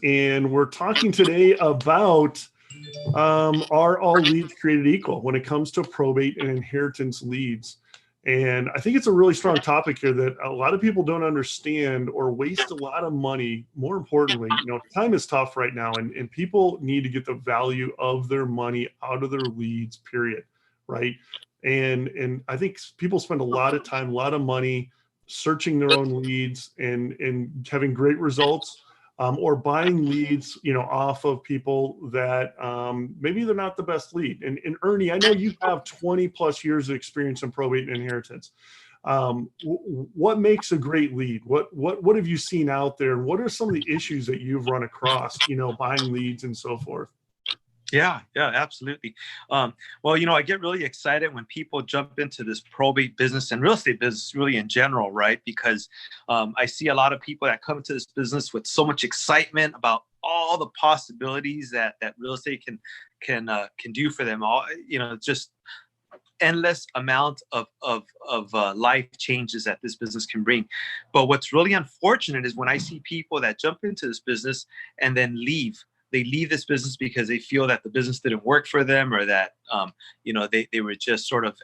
And we're talking today about are all leads created equal when it comes to probate and inheritance leads? And I think it's a really strong topic here that a lot of people don't understand or waste a lot of money. More importantly, time is tough right now, and people need to get the value of their money out of their leads, period. Right. And I think people spend a lot of time, a lot of money searching their own leads and having great results, or buying leads, off of people that maybe they're not the best lead. And Ernie, I know you have 20 plus years of experience in probate and inheritance. What makes a great lead? What have you seen out there? And what are some of the issues that you've run across, buying leads and so forth? Yeah, absolutely. Well, I get really excited when people jump into this probate business and real estate business really in general, right? Because I see a lot of people that come into this business with so much excitement about all the possibilities that real estate can do for them. All, just endless amount of life changes that this business can bring. But what's really unfortunate is when I see people that jump into this business and then leave. They leave this business because they feel that the business didn't work for them, or that they were just sort of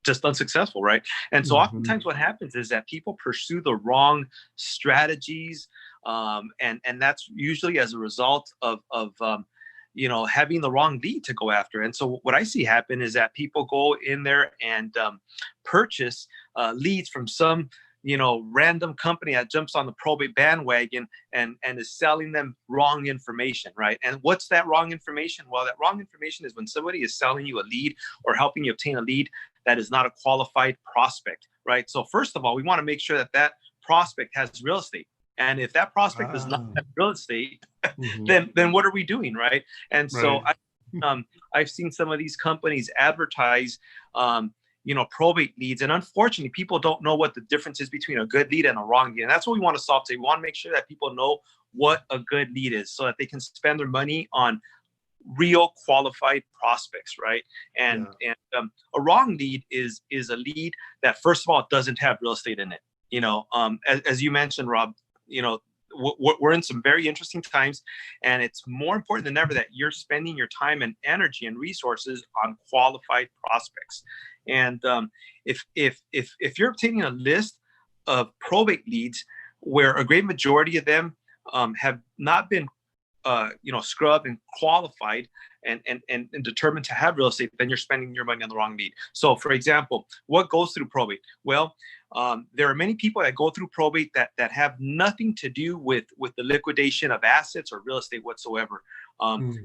just unsuccessful, right? And so oftentimes what happens is that people pursue the wrong strategies, and that's usually as a result of having the wrong lead to go after. And so what I see happen is that people go in there and purchase leads from some random company that jumps on the probate bandwagon and is selling them wrong information, right? And what's that wrong information? Well, that wrong information is when somebody is selling you a lead or helping you obtain a lead that is not a qualified prospect, right? So first of all, we want to make sure that that prospect has real estate. And if that prospect does not have real estate, then what are we doing, right? And so I've seen some of these companies advertise probate leads. And unfortunately, people don't know what the difference is between a good lead and a wrong lead. And that's what we want to solve today. We want to make sure that people know what a good lead is so that they can spend their money on real qualified prospects, right? And a wrong lead is a lead that, first of all, doesn't have real estate in it. As you mentioned, Rob, we're in some very interesting times, and it's more important than ever that you're spending your time and energy and resources on qualified prospects. And if you're obtaining a list of probate leads where a great majority of them have not been scrubbed and qualified and determined to have real estate, then you're spending your money on the wrong lead. So, for example, what goes through probate? Well, there are many people that go through probate that have nothing to do with the liquidation of assets or real estate whatsoever.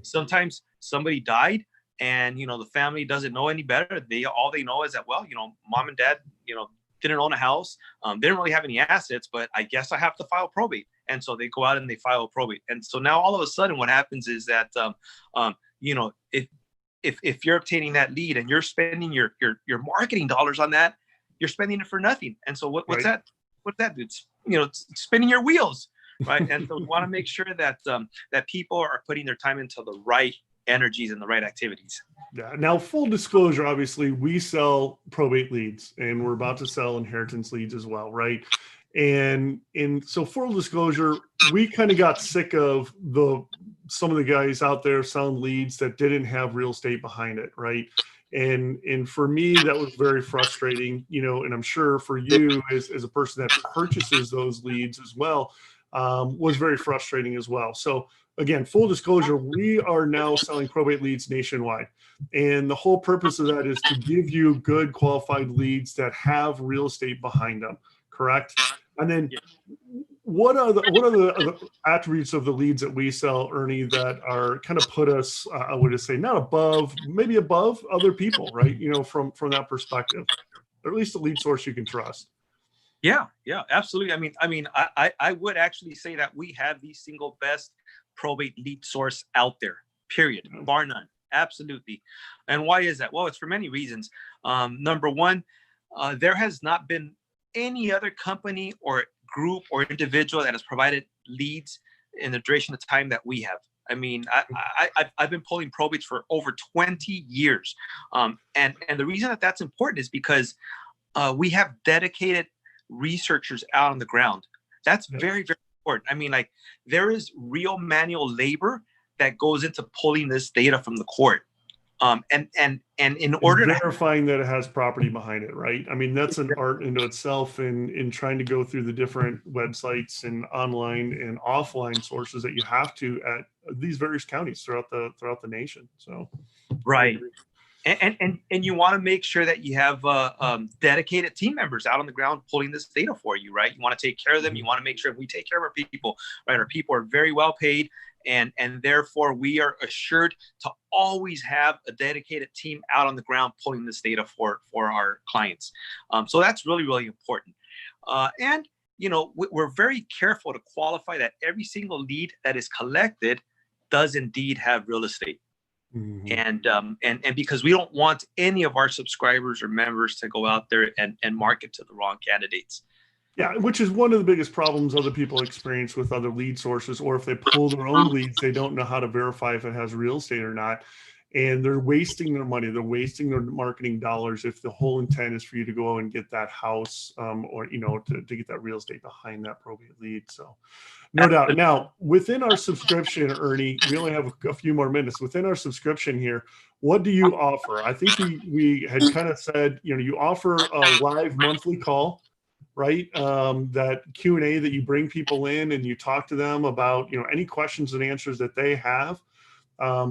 Sometimes somebody died, and the family doesn't know any better. All they know is that, well, mom and dad didn't own a house, they didn't really have any assets, but I guess I have to file probate. And so they go out and they file probate. And so now all of a sudden what happens is that if you're obtaining that lead and you're spending your marketing dollars on that, you're spending it for nothing. And so what's that? What's that? It's it's spinning your wheels, right? And so we want to make sure that that people are putting their time into the right energies and the right activities. Yeah. Now, full disclosure, obviously, we sell probate leads, and we're about to sell inheritance leads as well, right? And so, full disclosure, we kind of got sick of some of the guys out there selling leads that didn't have real estate behind it, right? And for me, that was very frustrating, and I'm sure for you as a person that purchases those leads as well, was very frustrating as well. So again, full disclosure, we are now selling probate leads nationwide. And the whole purpose of that is to give you good qualified leads that have real estate behind them, correct? And then what are the attributes of the leads that we sell, Ernie, that are kind of put us, I would just say, not above, maybe above other people, right? From that perspective, or at least a lead source you can trust. Yeah, absolutely. I would actually say that we have the single best probate lead source out there, period, bar none. Absolutely. And why is that? Well, it's for many reasons. Number one, there has not been any other company or group or individual that has provided leads in the duration of time that we have. I mean, I've been pulling probates for over 20 years. And the reason that that's important is because we have dedicated researchers out on the ground. That's very, very important. I mean, like, there is real manual labor that goes into pulling this data from the court. And in order to verifying that it has property behind it, right? I mean, that's an art into itself in trying to go through the different websites and online and offline sources that you have to at these various counties throughout the nation. So, right. And you want to make sure that you have dedicated team members out on the ground pulling this data for you, right? You want to take care of them. You want to make sure we take care of our people, right? Our people are very well paid, and therefore we are assured to always have a dedicated team out on the ground pulling this data for our clients. So that's really, really important. And we're very careful to qualify that every single lead that is collected does indeed have real estate. Mm-hmm. And because we don't want any of our subscribers or members to go out there and market to the wrong candidates. Yeah, which is one of the biggest problems other people experience with other lead sources, or if they pull their own leads, they don't know how to verify if it has real estate or not. And they're wasting their money. They're wasting their marketing dollars if the whole intent is for you to go and get that house or, to get that real estate behind that probate lead. So no doubt. Now, within our subscription, Ernie, we only have a few more minutes. Within our subscription here, what do you offer? I think we had kind of said, you offer a live monthly call, right? That Q&A that you bring people in and you talk to them about, any questions and answers that they have.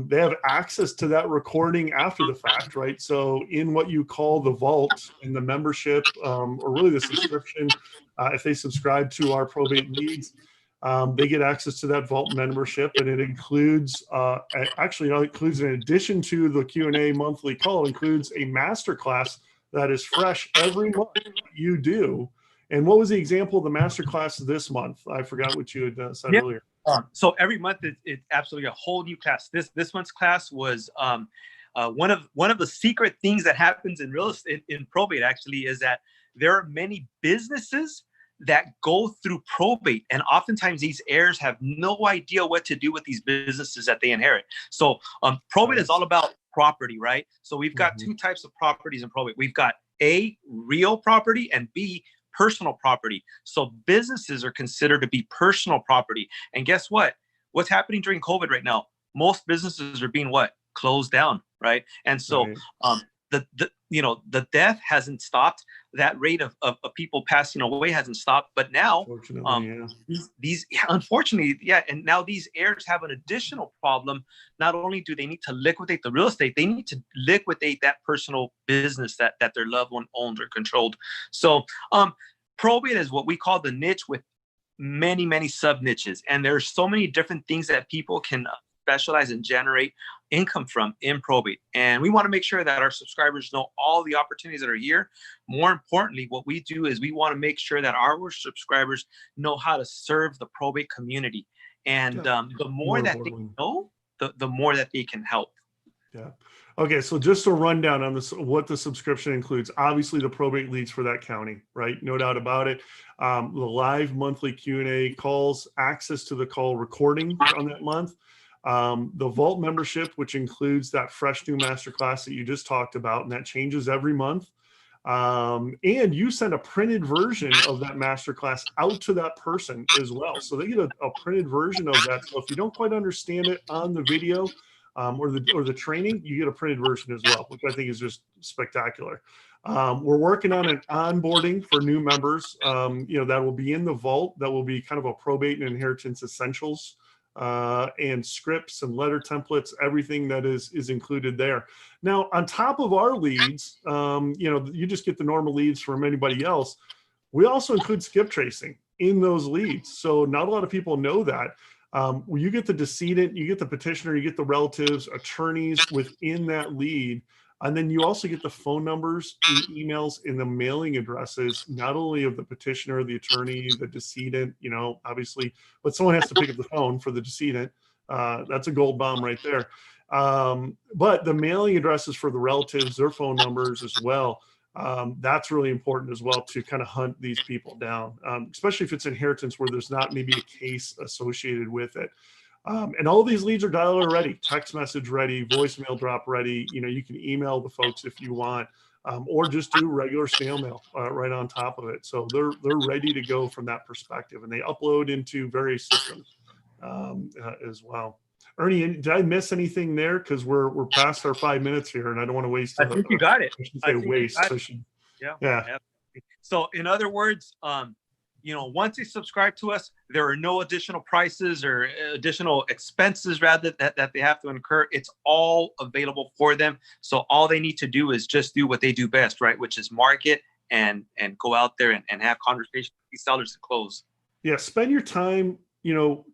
They have access to that recording after the fact, right? So in what you call the vault in the membership, or really the subscription, if they subscribe to our probate leads, they get access to that vault membership, and it includes, it includes, in addition to the Q&A monthly call, includes a masterclass that is fresh every month you do. And what was the example of the masterclass this month? I forgot what you had said earlier. So every month it's absolutely a whole new class. This month's class was one of the secret things that happens in real estate, in probate, actually, is that there are many businesses that go through probate, and oftentimes these heirs have no idea what to do with these businesses that they inherit. So probate is all about property, right? So we've got two types of properties in probate. We've got A, real property, and B, personal property. So businesses are considered to be personal property. And guess what? What's happening during COVID right now? Most businesses are being closed down, right? And so the death hasn't stopped. That rate of people passing away hasn't stopped. But now, unfortunately, and now these heirs have an additional problem. Not only do they need to liquidate the real estate, they need to liquidate that personal business that their loved one owned or controlled. So probate is what we call the niche with many, many sub niches. And there's so many different things that people can specialize and generate income from in probate. And we want to make sure that our subscribers know all the opportunities that are here. More importantly, what we do is we want to make sure that our subscribers know how to serve the probate community. And the more that they know, the more that they can help. Yeah. Okay. So just a rundown on this, what the subscription includes. Obviously, the probate leads for that county, right? No doubt about it. The live monthly Q&A calls, access to the call recording on that month. The vault membership, which includes that fresh new masterclass that you just talked about, and that changes every month. And you send a printed version of that masterclass out to that person as well. So they get a printed version of that. So if you don't quite understand it on the video or the training, you get a printed version as well, which I think is just spectacular. We're working on an onboarding for new members, that will be in the vault. That will be kind of a probate and inheritance essentials, and scripts and letter templates, everything that is included there. Now, on top of our leads, you just get the normal leads from anybody else. We also include skip tracing in those leads. So not a lot of people know that. You get the decedent, you get the petitioner, you get the relatives, attorneys within that lead. And then you also get the phone numbers, the emails, and the mailing addresses, not only of the petitioner, the attorney, the decedent, obviously, but someone has to pick up the phone for the decedent. That's a gold bomb right there. But the mailing addresses for the relatives, their phone numbers as well. That's really important as well to kind of hunt these people down, especially if it's inheritance where there's not maybe a case associated with it. And all these leads are dialer ready, text message ready, voicemail drop ready. You can email the folks if you want. or just do regular snail mail right on top of it. So they're ready to go from that perspective, and they upload into various systems as well. Ernie, did I miss anything there? Because we're past our 5 minutes here, and I don't want to waste. I think you got it. I should say waste. I should, yeah. Yeah. So in other words, once you subscribe to us, there are no additional prices or additional expenses rather that they have to incur. It's all available for them. So all they need to do is just do what they do best, right? Which is market and go out there and have conversations with these sellers and close. Yeah. Spend your time,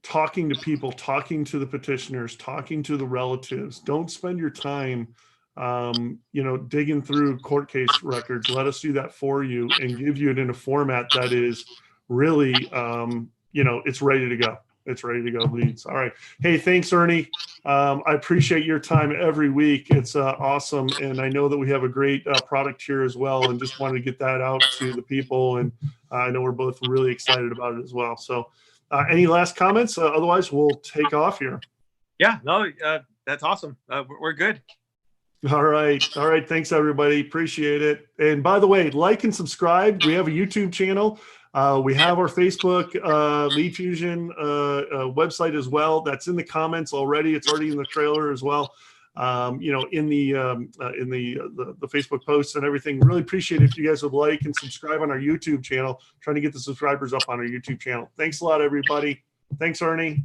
talking to people, talking to the petitioners, talking to the relatives. Don't spend your time, digging through court case records. Let us do that for you and give you it in a format that is really, it's ready to go. It's ready to go leads. All right. Hey, thanks, Ernie. I appreciate your time every week. It's awesome. And I know that we have a great product here as well, and just wanted to get that out to the people. And I know we're both really excited about it as well. So any last comments? Otherwise, we'll take off here. Yeah, no, that's awesome. We're good. All right. All right. Thanks, everybody. Appreciate it. And by the way, like and subscribe. We have a YouTube channel. We have our Facebook Lead Fusion website as well. That's in the comments already. It's already in the trailer as well. In the Facebook posts and everything. Really appreciate it if you guys would like and subscribe on our YouTube channel. Trying to get the subscribers up on our YouTube channel. Thanks a lot, everybody. Thanks, Ernie.